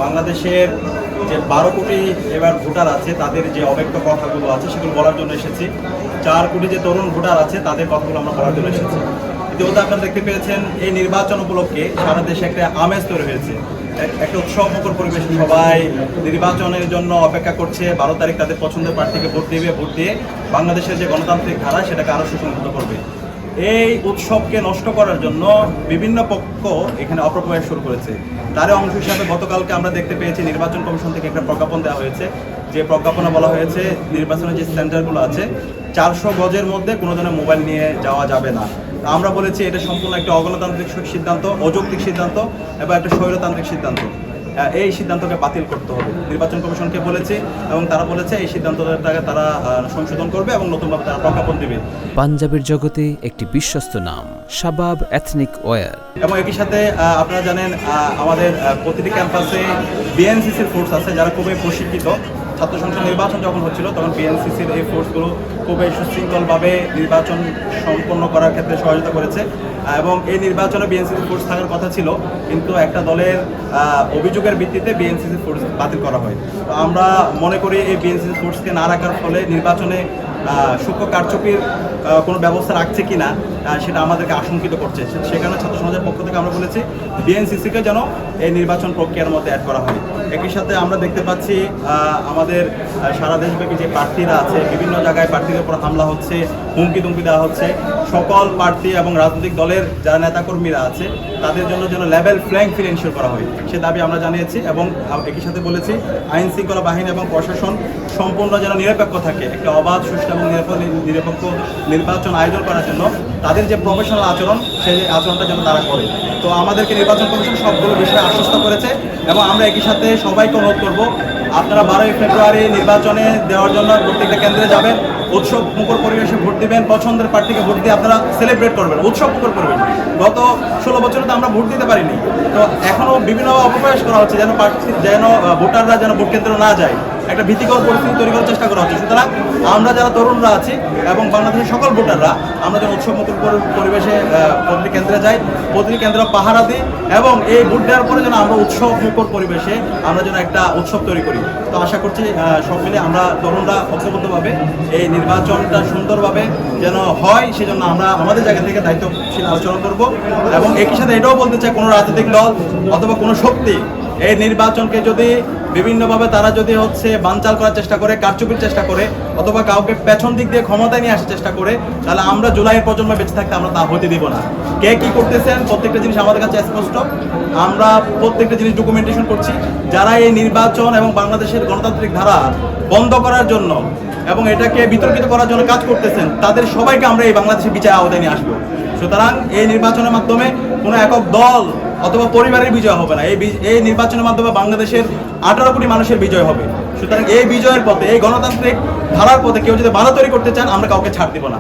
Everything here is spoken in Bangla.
বাংলাদেশের যে 12 কোটি এবার ভোটার আছে তাদের যে অব্যক্ত কথাগুলো আছে সেগুলো বলার জন্য এসেছি। 4 কোটি যে তরুণ ভোটার আছে তাদের কথাগুলো আমরা বলার জন্য এসেছি। ইতিমধ্যে আপনারা দেখতে পেয়েছেন এই নির্বাচন উপলক্ষে সারা দেশে একটা আমেজ তৈরি হয়েছে, একটা উৎসবমুখর পরিবেশে সবাই নির্বাচনের জন্য অপেক্ষা করছে। 12 তারিখ তাদের পছন্দের প্রার্থীকে ভোট দেবে, ভোট দিয়ে বাংলাদেশের যে গণতান্ত্রিক ধারা সেটাকে আরও সুসংহত করবে। এই উৎসবকে নষ্ট করার জন্য বিভিন্ন পক্ষ এখানে অপপ্রয়াস শুরু করেছে। তার অংশ হিসাবে গতকালকে আমরা দেখতে পেয়েছি নির্বাচন কমিশন থেকে একটা প্রজ্ঞাপন দেওয়া হয়েছে, যে প্রজ্ঞাপনে বলা হয়েছে নির্বাচনের যে সেন্টারগুলো আছে 400 গজের মধ্যে কোনো ধরনের মোবাইল নিয়ে যাওয়া যাবে না। আমরা বলেছি এটা সম্পূর্ণ একটা অগণতান্ত্রিক সিদ্ধান্ত, অযৌক্তিক সিদ্ধান্ত এবং একটা স্বৈরতান্ত্রিক সিদ্ধান্ত। এই সিদ্ধান্তকে বাতিল করতে হবে নির্বাচন কমিশনকে বলেছি, এবং তারা বলেছে এই সিদ্ধান্তটাকে তারা সংশোধন করবে এবং নতুনভাবে তারা প্রজ্ঞাপন দেবে। পাঞ্জাবের জগতে একটি বিশ্বস্ত নাম শাবাব এথনিক ওয়্যার। এবং একই সাথে আপনারা জানেন আমাদের প্রতিটি ক্যাম্পাসে বিএনসিসির ফোর্স আছে যারা খুবই প্রশিক্ষিত। ছাত্র সংসদ নির্বাচন যখন হচ্ছিল তখন বিএনসিসির এই ফোর্সগুলো খুবই সুশৃঙ্খলভাবে নির্বাচন সম্পন্ন করার ক্ষেত্রে সহযোগিতা করেছে, এবং এই নির্বাচনে বিএনসিসি ফোর্স থাকার কথা ছিল, কিন্তু একটা দলের অভিযোগের ভিত্তিতে বিএনসিসি ফোর্স বাতিল করা হয়। তো আমরা মনে করি এই বিএনসিসি ফোর্সকে না রাখার ফলে নির্বাচনে সূক্ষ্ম কারচুপির কোনো ব্যবস্থা রাখছে কি না সেটা আমাদেরকে আশঙ্কিত করছে। সেখানে ছাত্র সমাজের পক্ষ থেকে আমরা বলেছি বিএনসিসিকে যেন এই নির্বাচন প্রক্রিয়ার মধ্যে অ্যাড করা হয়। একই সাথে আমরা দেখতে পাচ্ছি আমাদের সারা দেশব্যাপী যে প্রার্থীরা আছে বিভিন্ন জায়গায় প্রার্থীদের উপর হামলা হচ্ছে, হুমকি তুমকি দেওয়া হচ্ছে। সকল প্রার্থী এবং রাজনৈতিক দলের যারা নেতাকর্মীরা আছে তাদের জন্য যেন লেভেল প্লেইং ফিল্ড এনশিওর করা হয় সে দাবি আমরা জানিয়েছি, এবং একই সাথে বলেছি আইন শৃঙ্খলা বাহিনী এবং প্রশাসন সম্পূর্ণ যেন নিরপেক্ষ থাকে, একটা অবাধ সুষ্ঠু এবং নিরপেক্ষ নির্বাচন আয়োজন করার জন্য তাদের যে প্রফেশনাল আচরণ সেই আচরণটা যেন তারা করে। তো আমাদেরকে নির্বাচন কমিশন সবগুলো বিষয়ে আশ্বস্ত করেছে, এবং আমরা একই সাথে সবাইকে অনুরোধ করব আপনারা 12ই ফেব্রুয়ারি নির্বাচনে দেওয়ার জন্য প্রত্যেকটা কেন্দ্রে যাবেন, উৎসব মুখর পরিবেশে ভোট দিবেন, পছন্দের প্রার্থীকে ভোট দিয়ে আপনারা সেলিব্রেট করবেন, উৎসব মুখর পরিবেশ। গত 16 বছরে তো আমরা ভোট দিতে পারিনি, তো এখনও বিভিন্ন অপপ্রয়াস করা হচ্ছে যেন ভোটাররা যেন ভোট কেন্দ্রে না যায়, একটা ভীতিকর পরিস্থিতি তৈরি করার চেষ্টা করা হচ্ছে। সুতরাং আমরা যারা তরুণরা আছি এবং বাংলাদেশের সকল ভোটাররা আমরা যেন উৎসব মুখর পরিবেশে প্রতিটি কেন্দ্রে যাই, প্রতিটি কেন্দ্র পাহারা দিই, এবং এই ভোট দেওয়ার পরে যেন আমরা উৎসব মুখর পরিবেশে আমরা যেন একটা উৎসব তৈরি করি। তো আশা করছি সব মিলে আমরা তরুণরা ঐক্যবদ্ধভাবে এই নির্বাচনটা সুন্দরভাবে যেন হয় সেজন্য আমরা আমাদের জায়গা থেকে দায়িত্বশীল আলোচনা করব। এবং একই সাথে এটাও বলতে চাই কোনো রাজনৈতিক দল অথবা কোনো শক্তি এই নির্বাচনকে যদি বিভিন্নভাবে তারা যদি বানচাল করার চেষ্টা করে, কারচুপির চেষ্টা করে, অথবা কাউকে পেছন দিক দিয়ে ক্ষমতায় নিয়ে আসার চেষ্টা করে, তাহলে আমরা জুলাইয়ের প্রজন্ম বেঁচে থাকতে আমরা তা হতে দিব না। কে কি করতেছেন প্রত্যেকটা জিনিস আমাদের কাছে স্পষ্ট, আমরা প্রত্যেকটা জিনিস ডকুমেন্টেশন করছি। যারা এই নির্বাচন এবং বাংলাদেশের গণতান্ত্রিক ধারা বন্ধ করার জন্য এবং এটাকে বিতর্কিত করার জন্য কাজ করতেছেন তাদের সবাইকে আমরা এই বাংলাদেশের বিচার আওতায় নিয়ে আসবো। সুতরাং এই নির্বাচনের মাধ্যমে কোনো একক দল অথবা পরিবারের বিজয় হবে না, এই নির্বাচনের মাধ্যমে বাংলাদেশের 18 কোটি মানুষের বিজয় হবে। সুতরাং এই বিজয়ের পথে, এই গণতান্ত্রিক ধারার পথে কেউ যদি বাধা তৈরি করতে চান আমরা কাউকে ছাড় দিব না।